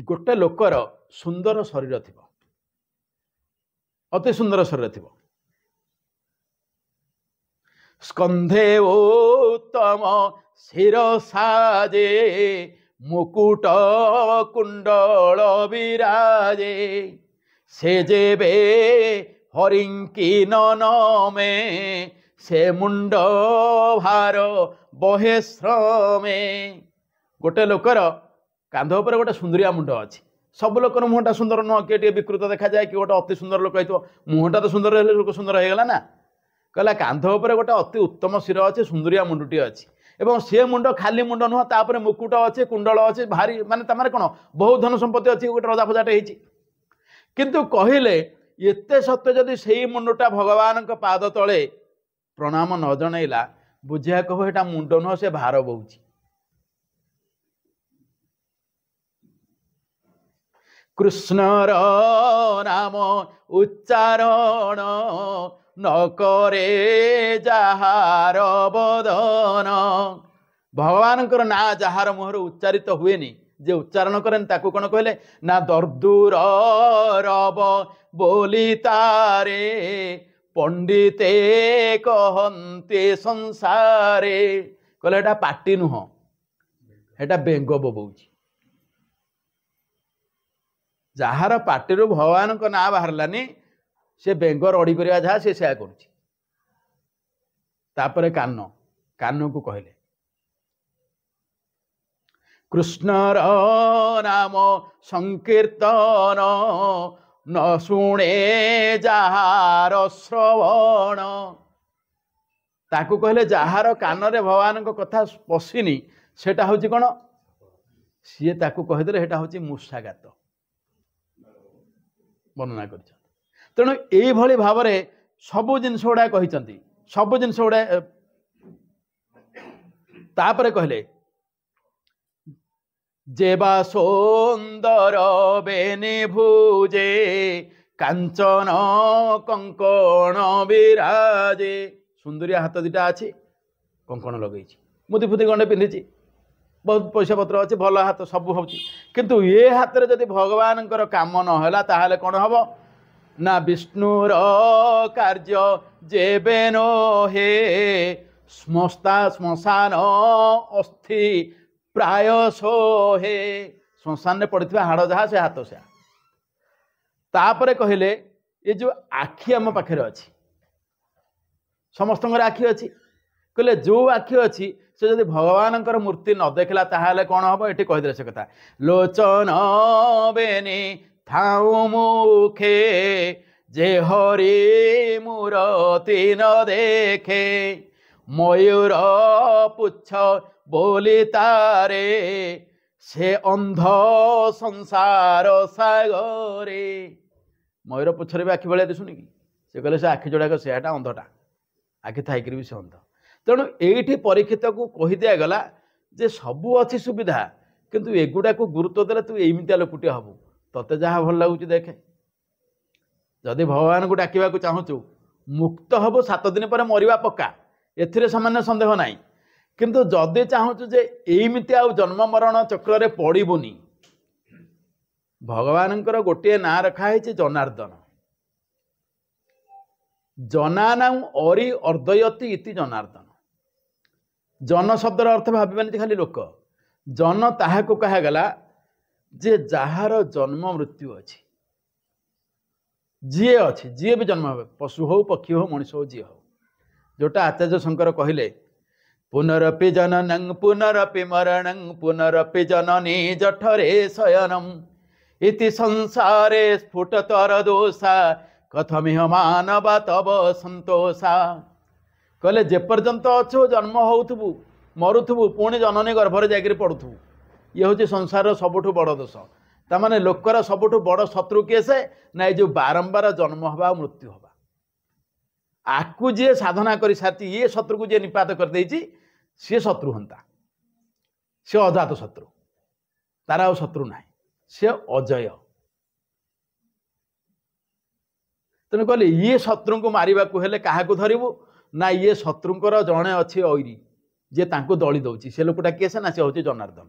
गोटे लोकर सुंदर शरीर थी, अति सुंदर शरीर थी, स्कंधे उत्तम शिर साजे मुकुट कुंडल विराजे से जेबे हरिंकी नमे से मुंड भार बहे श्रमे। गोटे लोकर कांध उपर गोटे सुंदरिया मुंड अच्छी। सब लोकर मुहटा सुंदर नुह किए विकृत देखा जाए कि गोटे अति सुंदर लोक हो मुहटा तो सुंदर है लोक सुंदर हो गला ना। कहला कांध उपर गोटे अति उत्तम शिर अच्छे सुंदरिया मुंडटी अच्छी एवं से मुंड खाली मुंड नुह तापर मुकुट अच्छे कुंडल अच्छे भारी माने तमारे कौन बहुत धन संपत्ति अच्छी गोटे रजा फजाटे होती किंतु कहले एते सत्य जदि से मुंडटा भगवान पाद तले प्रणाम न जनइला बुझिया कह एटा मुंड नुह से भार बहुची। कृष्णर नाम उच्चारण न करे जहार बदन। भगवान ना जहार मुहर उच्चारित हुए जे उच्चारण करें ताकू कौन कहले ना दर्दूर रब बोली तारे पंडिते कहते संसारे। कहले एटा पाटी नुह एटा बेंग बोबौची। जार पार्टी भगवान को ना बाहरलानी से बेंग रड़ी करवा जहाँ से करुच्ची। तापरे कान कान को कहले कृष्णर नाम संकीर्तन न शुणे जहार श्रवण। ताकू कहले जहार कान रे भगवान को कथा पशिनी सेटा हूँ कौन सी ताकू कहीदे सेटा हूँ मूषाघात वर्णना कर। तेणु ये भाव में सबू जिनस गुड़ा कहते सबू जिनस गुड़ा तापरे कहले जेबा सुंदर बेनी भुजे कांचन कंकण विराजे। सुंदरिया हाथ दुटा अच्छी कंकण लगे मुदी फुदी गंडे पिंधि बहुत पैसा पत्र अच्छे भल हाथ सब हो किंतु ये हाथ में जदि भगवान काम नहला ताहले कौन हम ना विष्णुर कार्य जेबे नो हे श्मशान अस्थि प्राय सो हे। श्मशान में पड़ता हाड़ जहाँ से हाथ से तापरे कहले ये जो आखि आम पाखे अच्छी समस्त आखि अच्छी कहले जो आखि अच्छी से जदि भगवान मूर्ति न देखला ताहले कौन हम ये कहीदे से कथा लोचन बेनी थाऊ मुखे जे हरि मूर्ति न देखे मयूर पुच्छ बोली तारे से अंध संसार सागरे। मयूर पुच्छरे भी आखि भाया दिशुनी कि से कहले से आखि जोड़ाक सेटा अंधटा आखि थी भी से अंध। तेणु ये परीक्षित को कही दिया गला जे सबू अच्छी सुविधा किंतु एगुड़ा को गुरुत्व देले तू एमतिया लोकटे हबू तते जहाँ भल लगुच देखे। जदि भगवान को डाकवा चाहूँ मुक्त हबू 7 दिन पर मरवा पक्का एथिरे सामान्य संदेह नहीं किंतु जदि चाहूँ जे एमती आ जन्म मरण चक्र पड़बुनी भगवान गोटे ना रखाई जनार्दन। जनाना अरि अर्दयति इति जनार्दन। जन शब्दर अर्थ भाविबानी खाली लोक जन ताहाको कहागला जे जार जन्म मृत्यु अच्छी जी अच्छी जी भी जन्म हे पशु हो पक्षी हो मनुष्य हो जी हो जोटा आचार्य शंकर कहले पुनरपि जननं पुनरपि मरणं पुनरपि जननी जठरे शयनम इति संसारे स्फुटतर दोषा कथमिह मानवा तब संतोषा। कहले जेपर्यंत अच्छो जन्म होथबु मरुथबु पुणी जननी गर्भरे जाकर पड़ुथबु ये हूँ संसार सबुठ बड़ दोष। तामाने लोकर सबुठ बड़ शत्रु किए से ना जो बारंबार जन्म हवा मृत्यु हवा आकु जी साधना कर साथी ये शत्रु को जी निपात कर देछि सी शत्रु हंता सी अजात शत्रु तार आ शत्रु ना सी अजय। तेणु कहले ये शत्रु को मारिबा को हेले काहा को धरिबु ना ये शत्रुंकर जड़े अच्छे ऐरी जे तांको दली दौची से लोकटा किए से ना से हूँ जनार्दन।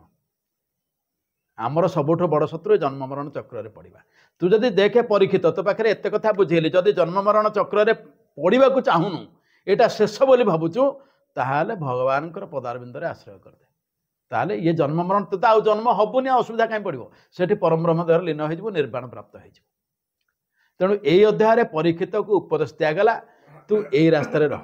आमर सबुठ बड़ शत्रु जन्म मरण चक्र पड़ा तू जदि देखे परीक्षित तो पाखे एत कथा बुझेली जदि जन्म मरण चक्र पड़ा चाहूनु यहाँ शेष बोली भावुचु ताहले भगवान पदारविंद आश्रय करदे ताहले ये जन्म मरण तो आउ जन्म हबुनि असुविधा कहीं पड़ो से परम ब्रह्म देह लीन हो निर्वाण प्राप्त हो तेणु यही अध्याय परीक्षित को उपदेश दिगला तू यही रास्तार रह